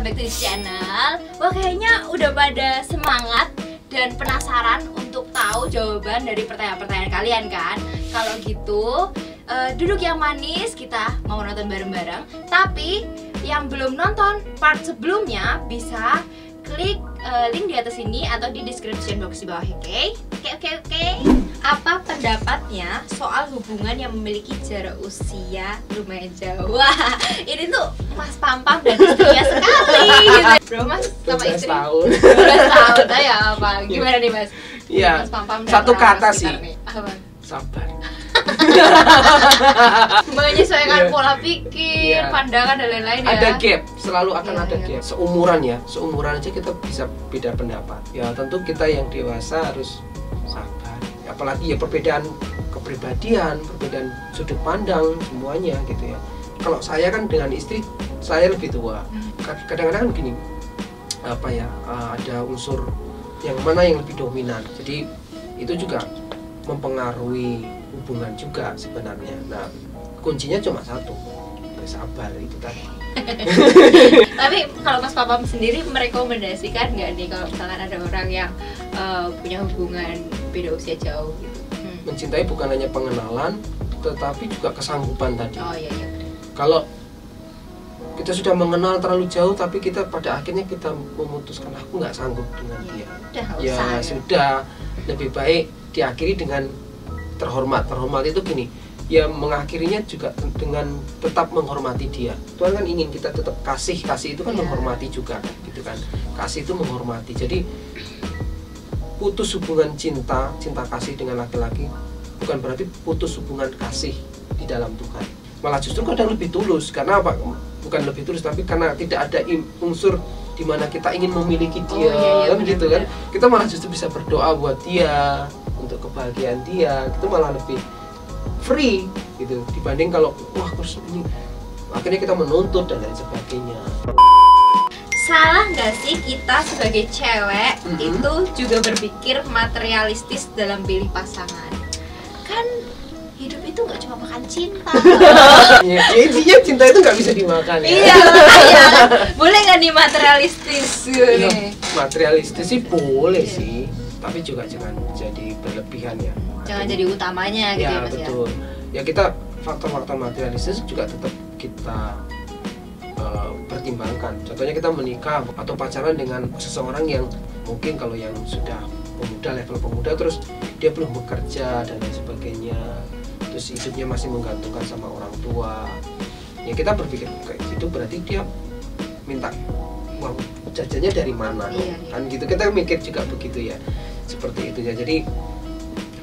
welcome back to this channel. Wah, kayaknya udah pada semangat dan penasaran untuk tahu jawaban dari pertanyaan-pertanyaan kalian kan? Kalau gitu, duduk yang manis, kita mau nonton bareng-bareng. Tapi yang belum nonton part sebelumnya bisa klik link di atas ini atau di description box di bawah, oke? Oke. Apa pendapatnya soal hubungan yang memiliki jarak usia lumayan jauh? Wah, ini tuh Mas Pampam dan istrinya sekali gitu. Bro, Mas sama istri 12 tahun ya apa? Gimana nih Mas? Iya, Mas Pampam satu kata sih, apa? sabar. Menyesuaikan pola pikir, pandangan dan lain-lain ya. Ada gap, selalu akan ada gap. Seumuran aja kita bisa beda pendapat. Ya tentu kita yang dewasa harus sabar. Apalagi ya perbedaan kepribadian, perbedaan sudut pandang semuanya gitu ya. Kalau saya kan dengan istri saya lebih tua. Kadang-kadang gini, ada unsur yang mana yang lebih dominan. Jadi itu juga mempengaruhi hubungan juga sebenarnya. Nah, kuncinya cuma satu, ya sabar itu tadi. Tapi kalau Mas Papam sendiri merekomendasikan nggak nih kalau misalkan ada orang yang punya hubungan beda usia jauh gitu? Mencintai bukan hanya pengenalan, tetapi juga kesanggupan tadi. Oh iya. Kalau kita sudah mengenal terlalu jauh, tapi kita pada akhirnya kita memutuskan aku nggak sanggup dengan dia. Sudah, lebih baik diakhiri dengan terhormat. Terhormat itu gini, ya mengakhirinya juga dengan tetap menghormati dia. Tuhan kan ingin kita tetap kasih itu kan menghormati juga gitu kan. Kasih itu menghormati. Jadi putus hubungan cinta kasih dengan laki-laki bukan berarti putus hubungan kasih di dalam Tuhan. Malah justru kadang lebih tulus. Karena apa? Bukan lebih tulus, tapi karena tidak ada unsur di mana kita ingin memiliki dia, kan gitu kan. Kita malah justru bisa berdoa buat dia, untuk kebahagiaan dia. Itu malah lebih free gitu dibanding kalau wah terus ini akhirnya kita menuntut dan lain sebagainya. Salah nggak sih kita sebagai cewek itu juga berpikir materialistis dalam pilih pasangan? Kan hidup itu nggak cuma makan cinta. Ya, intinya cinta itu nggak bisa dimakan ya. Iya. Boleh nggak nih materialistis? Ya, materialistis sih boleh sih, tapi juga jangan jadi berlebihan ya. Jangan jadi utamanya gitu ya Mas betul. Ya kita faktor-faktor materialistis juga tetap kita pertimbangkan. Contohnya kita menikah atau pacaran dengan seseorang yang mungkin kalau yang sudah level pemuda terus dia belum bekerja dan lain sebagainya, terus hidupnya masih menggantungkan sama orang tua. Ya kita berpikir kayak gitu berarti dia minta uang jajannya dari mana? Kan gitu, kita mikir juga begitu ya. Seperti itu ya. Jadi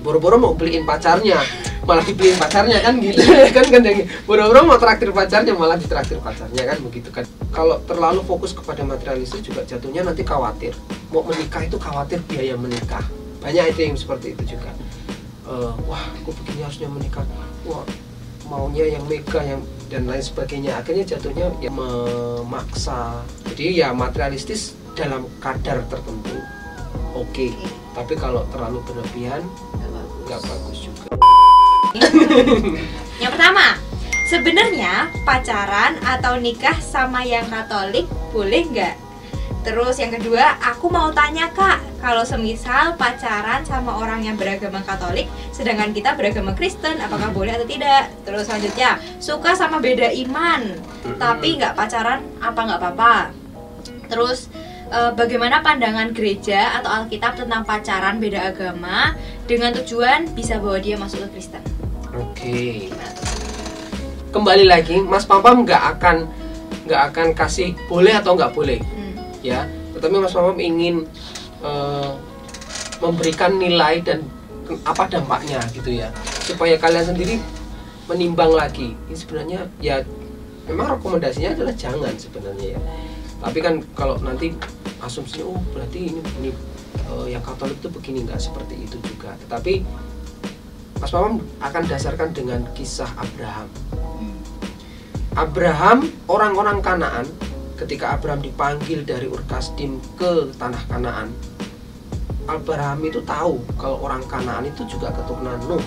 boro-boro mau beliin pacarnya malah dibeliin pacarnya kan gitu. kan boro-boro mau traktir pacarnya malah ditraktir pacarnya kan begitu kan. Kalau terlalu fokus kepada materialistis juga jatuhnya nanti khawatir mau menikah itu khawatir biaya menikah. Banyak itu yang seperti itu juga. Wah aku begini harusnya menikah, wah maunya yang mega yang dan lain sebagainya. Akhirnya jatuhnya ya memaksa. Jadi ya materialistis dalam kadar tertentu oke. Tapi kalau terlalu berlebihan nggak bagus juga. Yang pertama, sebenarnya pacaran atau nikah sama yang Katolik boleh nggak? Terus yang kedua, aku mau tanya Kak, kalau semisal pacaran sama orang yang beragama Katolik, sedangkan kita beragama Kristen, apakah boleh atau tidak? Terus selanjutnya, suka sama beda iman, tapi nggak pacaran, apa nggak apa-apa? Terus bagaimana pandangan gereja atau Alkitab tentang pacaran beda agama dengan tujuan bisa bawa dia masuk ke Kristen? Oke. Kembali lagi, Mas Pampam nggak akan kasih boleh atau nggak boleh, ya. Tetapi Mas Pampam ingin memberikan nilai dan apa dampaknya gitu ya, supaya kalian sendiri menimbang lagi. Ini sebenarnya ya memang rekomendasinya adalah jangan sebenarnya ya. Tapi kan kalau nanti asumsinya berarti ini yang Katolik itu begini, nggak seperti itu juga. Tetapi Mas Pampam akan dasarkan dengan kisah Abraham, orang-orang Kanaan. Ketika Abraham dipanggil dari Ur Kasdim ke tanah Kanaan, Abraham itu tahu kalau orang Kanaan itu juga keturunan Nuh.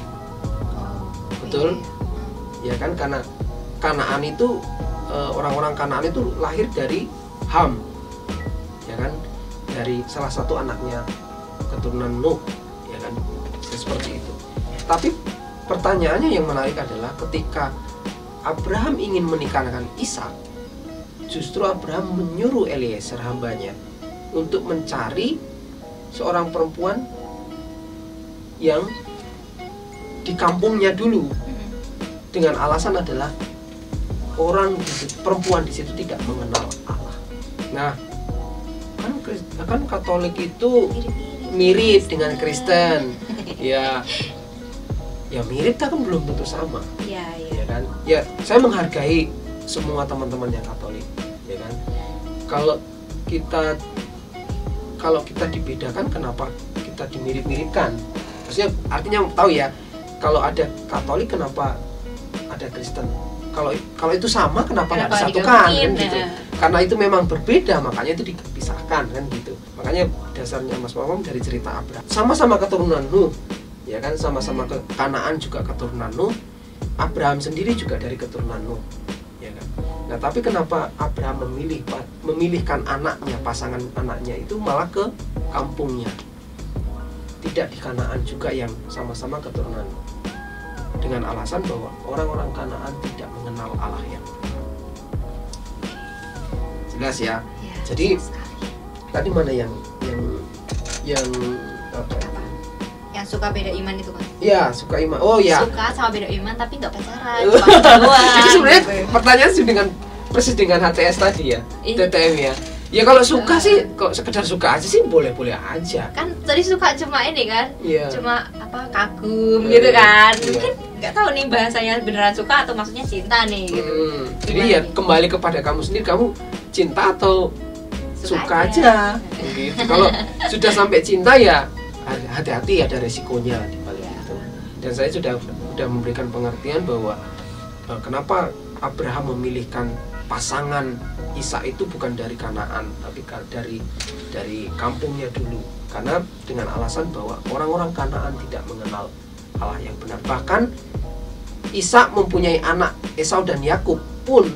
Betul? Ya kan, karena Kanaan itu orang-orang Kanaan itu lahir dari Ham, ya kan, dari salah satu anaknya keturunan Nuh, ya kan, seperti itu. Tapi pertanyaannya yang menarik adalah ketika Abraham ingin menikahkan Ishak, justru Abraham menyuruh Eliezer hambanya untuk mencari seorang perempuan yang di kampungnya dulu, dengan alasan adalah perempuan di situ tidak mengenal Allah. Nah, kan Katolik itu mirip dengan Kristen, ya mirip tapi kan belum tentu sama. Iya. Ya kan? Ya, saya menghargai semua teman-teman yang Katolik, ya kan. Kalau kita dibedakan, kenapa kita dimirip-miripkan? Maksudnya artinya tahu ya, kalau ada Katolik kenapa ada Kristen? Kalau itu sama kenapa nggak disatukan kan gitu? Karena itu memang berbeda, makanya itu dipisahkan kan gitu. Makanya dasarnya Mas Mamam dari cerita Abraham, sama-sama keturunan Nuh, ya kan, sama-sama ke Kanaan juga keturunan Nuh. Abraham sendiri juga dari keturunan Nuh, ya kan. Nah, tapi kenapa Abraham memilihkan anaknya, pasangan anaknya itu malah ke kampungnya, tidak di Kanaan juga yang sama-sama keturunan Nuh, dengan alasan bahwa orang-orang Kanaan tidak mengenal Allah yang jelas ya. Jadi tadi mana yang apa? Yang suka beda iman itu kan? Iya, suka iman. Oh ya. Suka sama beda iman tapi nggak pacaran, cuma doang. Itu sebenarnya pertanyaan sih persis dengan HTS tadi ya, TTM ya. Ya kalau suka sih, kok sekedar suka aja sih boleh-boleh aja. Kan tadi suka cuma ini kan? Iya. Cuma kagum gitu kan? Iya. Mungkin nggak tahu nih bahasanya beneran suka atau maksudnya cinta nih gitu. Jadi ya kembali kepada kamu sendiri, kamu cinta atau suka aja. Gitu. Kalau sudah sampai cinta ya hati-hati, ada resikonya di balik itu. Dan saya sudah memberikan pengertian bahwa kenapa Abraham memilihkan pasangan Ishak itu bukan dari Kanaan, tapi dari kampungnya dulu. Karena dengan alasan bahwa orang-orang Kanaan tidak mengenal Allah yang benar. Bahkan Ishak mempunyai anak Esau dan Yakub pun,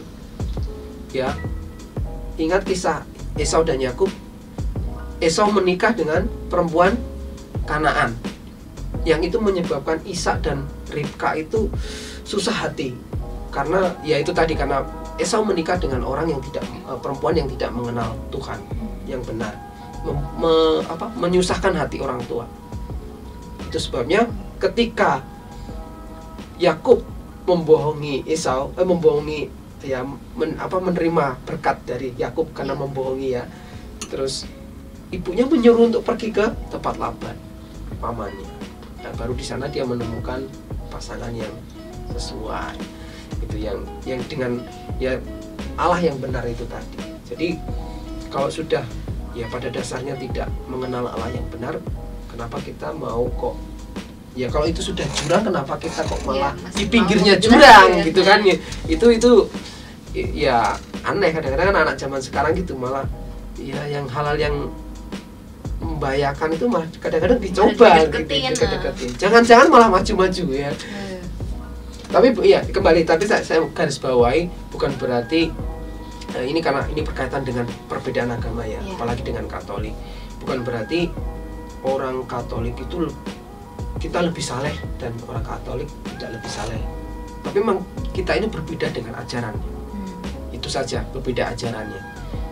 ya, ingat kisah Esau dan Yakub. Esau menikah dengan perempuan Kanaan, yang itu menyebabkan Ishak dan Ribka itu susah hati, karena ya itu tadi, karena Esau menikah dengan orang yang perempuan yang tidak mengenal Tuhan yang benar, menyusahkan hati orang tua. Itu sebabnya ketika Yakub membohongi Esau, menerima berkat dari Yakub karena membohongi ya. Terus ibunya menyuruh untuk pergi ke tempat Laban, pamannya. Dan baru di sana dia menemukan pasangan yang sesuai. Itu yang dengan ya Allah yang benar itu tadi. Jadi kalau sudah ya pada dasarnya tidak mengenal Allah yang benar, kenapa kita mau kok, ya kalau itu sudah jurang, kenapa kita kok malah di pinggirnya jurang ya, gitu kan ya. Itu ya aneh. Kadang-kadang kan anak zaman sekarang gitu malah ya yang halal yang membahayakan itu malah kadang-kadang dicoba gitu. Jangan-jangan malah maju-maju ya. Tapi ya kembali, tapi saya garis bawahi, bukan berarti ini karena ini berkaitan dengan perbedaan agama ya, apalagi dengan Katolik. Bukan berarti orang Katolik itu kita lebih saleh dan orang Katolik tidak lebih saleh. Tapi memang kita ini berbeda dengan ajaran. Itu saja, berbeda ajarannya.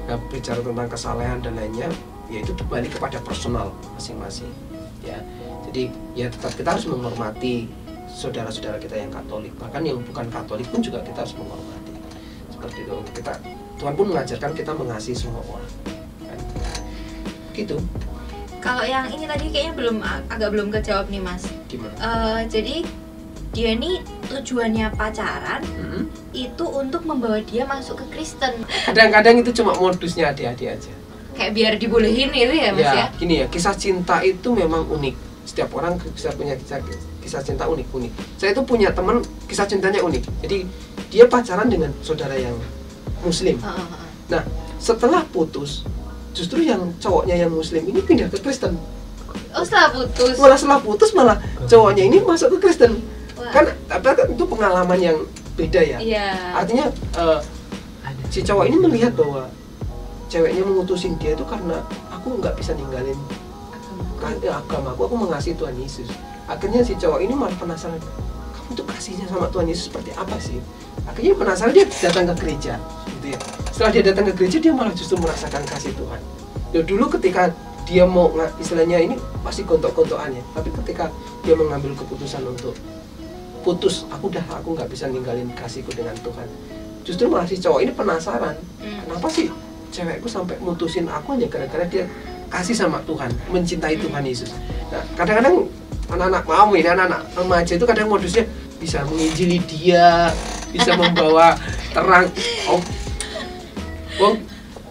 Nah, bicara tentang kesalehan dan lainnya, ya itu kembali kepada personal masing-masing. Ya, jadi ya tetap kita harus menghormati saudara-saudara kita yang Katolik, bahkan yang bukan Katolik pun juga kita harus menghormati. Seperti itu. Tuhan pun mengajarkan kita mengasihi semua orang. Kan? Gitu. Kalau yang ini tadi kayaknya agak belum kejawab nih Mas. Gimana? Jadi dia nih tujuannya pacaran itu untuk membawa dia masuk ke Kristen. Kadang-kadang itu cuma modusnya adik-adik aja. Kayak biar dibolehin itu ya Mas ya. Gini ya, kisah cinta itu memang unik. Setiap orang bisa punya kisah cinta unik. Saya itu punya teman kisah cintanya unik. Jadi dia pacaran dengan saudara yang Muslim. Nah, setelah putus, justru yang cowoknya yang Muslim ini pindah ke Kristen. Oh, setelah putus? Setelah putus malah cowoknya ini masuk ke Kristen. Kan itu pengalaman yang beda ya. Yeah. Artinya si cowok ini melihat bahwa ceweknya memutusin dia itu karena aku nggak bisa ninggalin agamaku, aku mengasihi Tuhan Yesus. Akhirnya si cowok ini malah penasaran, kamu tuh kasihnya sama Tuhan Yesus seperti apa sih? Akhirnya penasaran, dia datang ke gereja gitu ya. Setelah dia datang ke gereja, dia malah justru merasakan kasih Tuhan. Ya, dulu ketika dia mau, istilahnya ini pasti gontok-gontokannya, tapi ketika dia mengambil keputusan untuk putus, aku nggak bisa ninggalin kasihku dengan Tuhan, justru malah si cowok ini penasaran, kenapa sih cewekku sampai mutusin aku hanya gara-gara dia kasih sama Tuhan, mencintai Tuhan Yesus. Nah, kadang-kadang anak-anak anak-anak remaja itu kadang modusnya bisa menginjili dia, bisa membawa terang.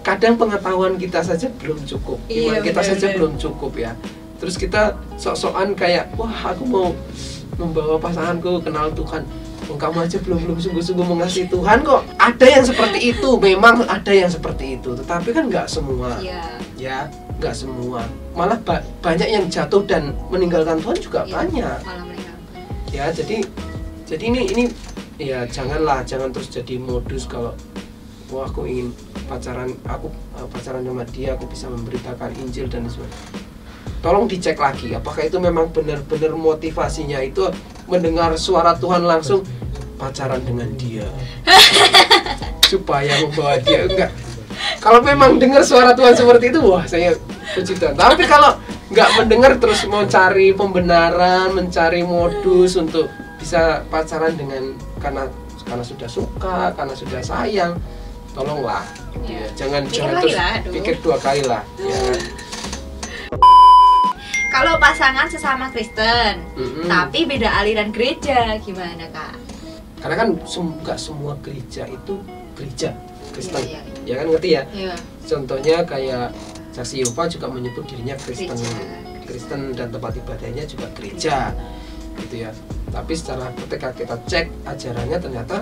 Kadang pengetahuan kita saja belum cukup, iman kita saja belum cukup ya. Terus kita sok-sokan kayak, wah aku mau membawa pasanganku kenal Tuhan. Kamu aja belum sungguh-sungguh mengasihi Tuhan kok. Ada yang seperti itu, memang ada yang seperti itu. Tetapi kan nggak semua, ya nggak semua. Malah banyak yang jatuh dan meninggalkan Tuhan juga banyak. Ya jadi ini ya jangan terus jadi modus kalau wah aku ingin pacaran sama dia, aku bisa memberitakan Injil dan sebagainya. Tolong dicek lagi apakah itu memang benar-benar motivasinya itu mendengar suara Tuhan langsung pacaran dengan dia supaya membawa dia. Enggak, kalau memang dengar suara Tuhan seperti itu, wah saya puji Tuhan. Tapi kalau nggak mendengar terus mau cari pembenaran, mencari modus untuk bisa pacaran dengan karena sudah suka, karena sudah sayang, tolonglah ya. Jangan terus pikir 2 kali lah ya. Kalau pasangan sesama Kristen tapi beda aliran gereja, gimana Kak? Karena kan nggak semua gereja itu gereja Kristen, ya kan, ngerti ya? Contohnya kayak Saksi Yehova juga menyebut dirinya Kristen dan tempat ibadahnya juga gereja gitu ya. Tapi secara ketika kita cek ajarannya ternyata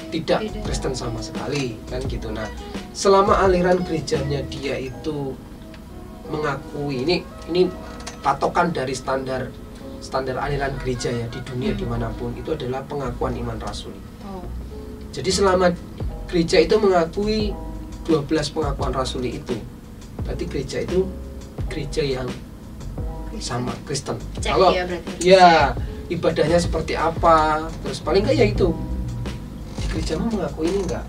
tidak Kristen sama sekali kan gitu. Nah, selama aliran gerejanya dia itu mengakui ini patokan dari standar aliran gereja ya di dunia dimanapun itu adalah pengakuan iman rasuli. Jadi selama gereja itu mengakui 12 pengakuan rasuli itu, berarti gereja itu gereja yang sama Kristen. Kalau ya ibadahnya seperti apa, terus paling enggak ya itu di gerejamu mengakui ini enggak.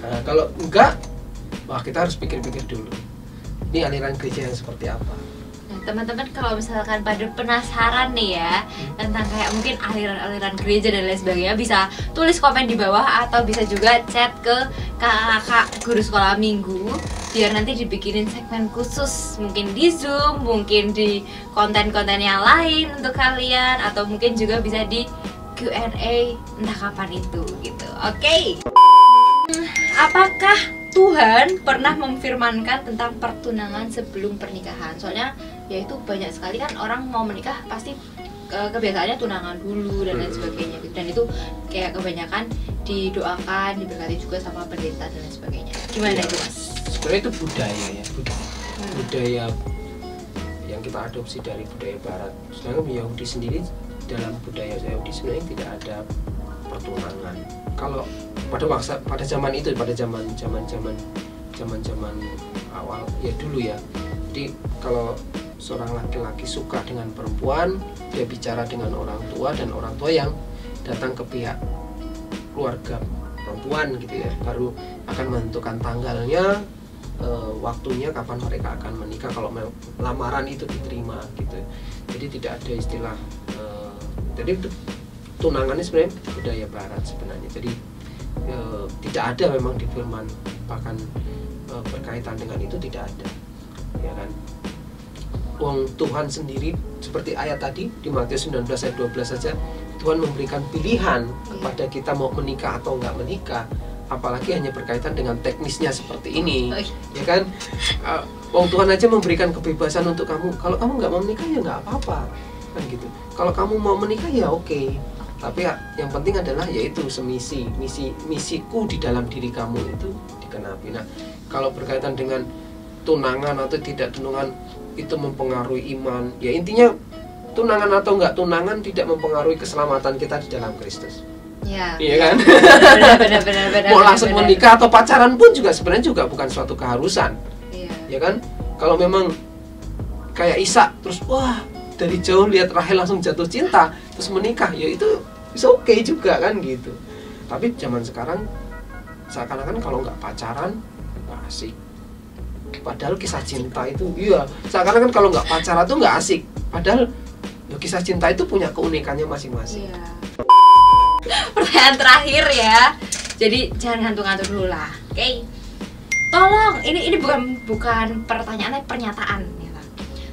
Nah, kalau enggak, wah kita harus pikir-pikir dulu. Ini aliran gereja yang seperti apa. Teman-teman kalau misalkan pada penasaran nih ya tentang kayak mungkin aliran-aliran gereja dan lain sebagainya, bisa tulis komen di bawah atau bisa juga chat ke kakak guru sekolah minggu biar nanti dibikinin segmen khusus, mungkin di Zoom, mungkin di konten-konten yang lain untuk kalian, atau mungkin juga bisa di Q&A entah kapan itu gitu. Oke. Apakah Tuhan pernah memfirmankan tentang pertunangan sebelum pernikahan? Soalnya ya itu banyak sekali kan orang mau menikah pasti kebiasaannya tunangan dulu dan lain sebagainya gitu. Dan itu kayak kebanyakan didoakan, diberkati juga sama pendeta dan lain sebagainya. Gimana itu Mas? Sebenarnya itu budaya ya, budaya yang kita adopsi dari budaya Barat. Sedangkan Yahudi sendiri, dalam budaya Yahudi sebenarnya tidak ada pertunangan. Kalau pada zaman itu, pada zaman awal ya dulu ya. Jadi kalau seorang laki-laki suka dengan perempuan, dia bicara dengan orang tua, dan orang tua yang datang ke pihak keluarga perempuan gitu ya, baru akan menentukan tanggalnya, waktunya kapan mereka akan menikah kalau lamaran itu diterima gitu. Jadi tidak ada istilah jadi tunangannya sebenarnya budaya Barat sebenarnya. Jadi tidak ada memang di firman, bahkan berkaitan dengan itu tidak ada, ya kan. Tuhan sendiri seperti ayat tadi di Matius 19 ayat 12 saja, Tuhan memberikan pilihan kepada kita mau menikah atau nggak menikah, apalagi hanya berkaitan dengan teknisnya seperti ini, ya kan. Tuhan aja memberikan kebebasan untuk kamu, kalau kamu nggak mau menikah ya nggak apa-apa kan gitu. Kalau kamu mau menikah ya oke. Tapi yang penting adalah yaitu misiku di dalam diri kamu itu dikenapi. Nah, kalau berkaitan dengan tunangan atau tidak tunangan itu mempengaruhi iman, ya intinya tunangan atau enggak tunangan tidak mempengaruhi keselamatan kita di dalam Kristus. Ya. Iya kan? Benar. Mau langsung menikah atau pacaran pun juga sebenarnya juga bukan suatu keharusan. Iya. Ya kan? Kalau memang kayak Ishak terus wah dari jauh lihat Rahel langsung jatuh cinta terus menikah, ya itu oke juga kan gitu. Tapi zaman sekarang seakan-akan kalau nggak pacaran nggak asik. Padahal kisah cinta itu, iya, seakan-akan kalau nggak pacaran tuh nggak asik. Padahal ya, kisah cinta itu punya keunikannya masing-masing. Iya. Pertanyaan terakhir ya. Jadi jangan ngantuk-ngantuk dulu lah. Oke. Tolong, ini bukan pertanyaan, tapi pernyataan ya.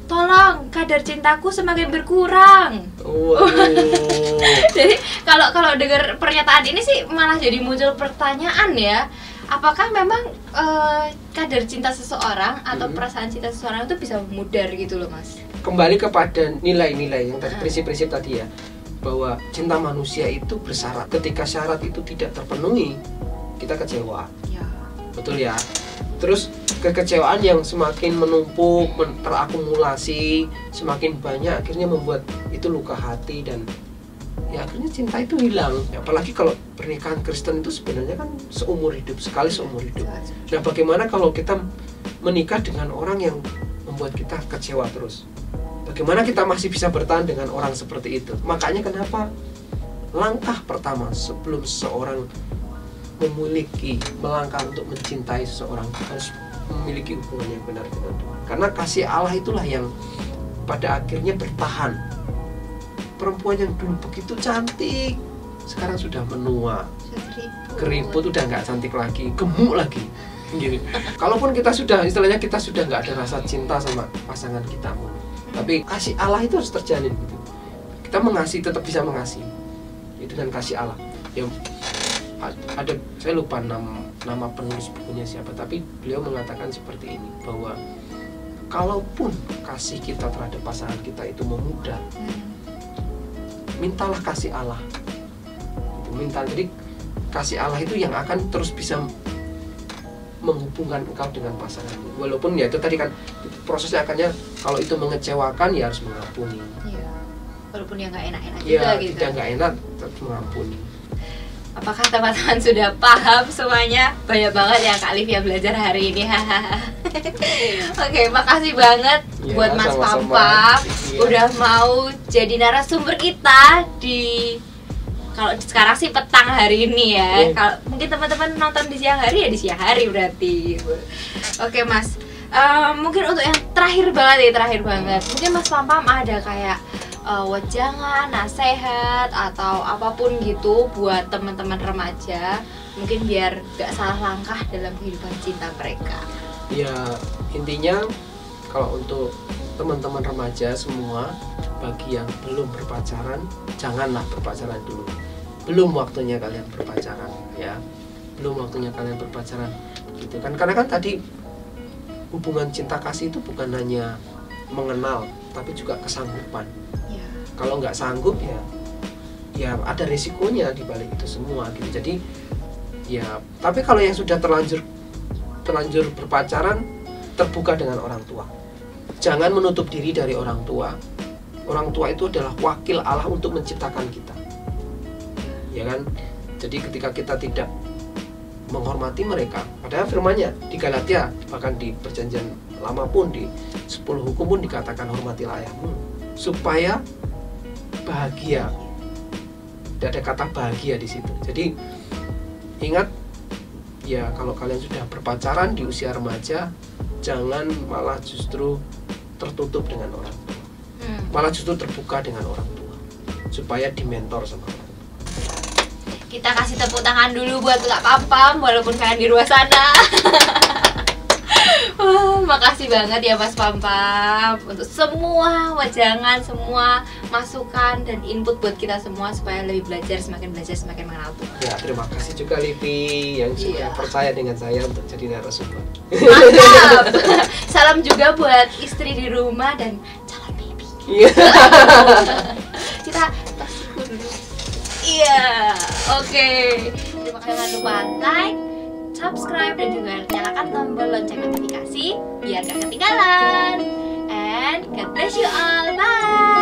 Tolong, kadar cintaku semakin berkurang. Jadi kalau dengar pernyataan ini sih malah jadi muncul pertanyaan ya. Apakah memang kadar cinta seseorang atau perasaan cinta seseorang itu bisa memudar gitu loh, Mas? Kembali kepada nilai-nilai yang tadi, prinsip-prinsip tadi ya, bahwa cinta manusia itu bersyarat. Ketika syarat itu tidak terpenuhi, kita kecewa. Ya. Betul ya. Terus kekecewaan yang semakin menumpuk, terakumulasi, semakin banyak, akhirnya membuat itu luka hati dan ya akhirnya cinta itu hilang. Apalagi kalau pernikahan Kristen itu sebenarnya kan seumur hidup, sekali seumur hidup. Nah, bagaimana kalau kita menikah dengan orang yang membuat kita kecewa terus? Bagaimana kita masih bisa bertahan dengan orang seperti itu? Makanya kenapa langkah pertama sebelum seseorang melangkah untuk mencintai seseorang, harus memiliki hubungan yang benar dengan Tuhan. Karena kasih Allah itulah yang pada akhirnya bertahan. Perempuan yang dulu begitu cantik sekarang sudah menua, keriput, udah nggak cantik lagi, gemuk lagi gini. Kalaupun kita sudah, istilahnya kita sudah nggak ada rasa cinta sama pasangan kita, tapi kasih Allah itu harus terjalin gitu. Kita mengasihi, tetap bisa mengasihi itu dengan kasih Allah. Ya, ada, saya lupa nama penulis bukunya siapa, tapi beliau mengatakan seperti ini, bahwa kalaupun kasih kita terhadap pasangan kita itu memudar, mintalah kasih Allah. Minta, jadi kasih Allah itu yang akan terus bisa menghubungkan engkau dengan pasangan. Walaupun ya itu tadi kan prosesnya akannya, kalau itu mengecewakan ya harus mengampuni. Iya. Walaupun yang nggak enak-enak ya, juga gitu. Tidak nggak enak, tetap mengampuni. Apakah teman-teman sudah paham semuanya? Banyak banget ya Kak Livia belajar hari ini. Oke, makasih banget ya, buat Mas Pampa udah mau jadi narasumber kita di, kalau sekarang sih petang hari ini ya. Kalau mungkin teman-teman nonton di siang hari ya di siang hari berarti. Oke Mas, mungkin untuk yang terakhir banget, mungkin Mas Pampa ada kayak wejangan, nasihat atau apapun gitu buat teman-teman remaja, mungkin biar gak salah langkah dalam kehidupan cinta mereka. Ya, intinya kalau untuk teman-teman remaja semua, bagi yang belum berpacaran, janganlah berpacaran dulu. Belum waktunya kalian berpacaran ya. Belum waktunya kalian berpacaran gitu kan. Karena kan tadi hubungan cinta kasih itu bukan hanya mengenal, tapi juga kesanggupan. Kalau nggak sanggup ya ada resikonya di balik itu semua gitu. Jadi ya, tapi kalau yang sudah terlanjur berpacaran, terbuka dengan orang tua. Jangan menutup diri dari orang tua. Orang tua itu adalah wakil Allah untuk menciptakan kita. Ya kan? Jadi ketika kita tidak menghormati mereka, padahal firman-Nya di Galatia, bahkan di perjanjian lama pun di 10 hukum pun dikatakan hormatilah ayahmu supaya bahagia. Tidak ada kata bahagia di situ. Jadi ingat ya, kalau kalian sudah berpacaran di usia remaja, jangan malah justru tertutup dengan orang tua. Malah justru terbuka dengan orang tua supaya dimentor sama orang tua. Kita kasih tepuk tangan dulu buat Kak Pampam walaupun kalian di luar sana. Makasih banget ya Mas Pampam untuk semua wejangan, semua masukan dan input buat kita semua supaya lebih semakin belajar semakin mengenal Tuhan. Ya, terima kasih juga Livi yang sudah percaya dengan saya untuk jadi narasumber. Mantap. Salam juga buat istri di rumah dan calon baby. Kita tos dulu. Iya, oke. Terima kasih, jangan lupa like, subscribe dan juga nyalakan tombol lonceng notifikasi biar gak ketinggalan. And God bless you all. Bye.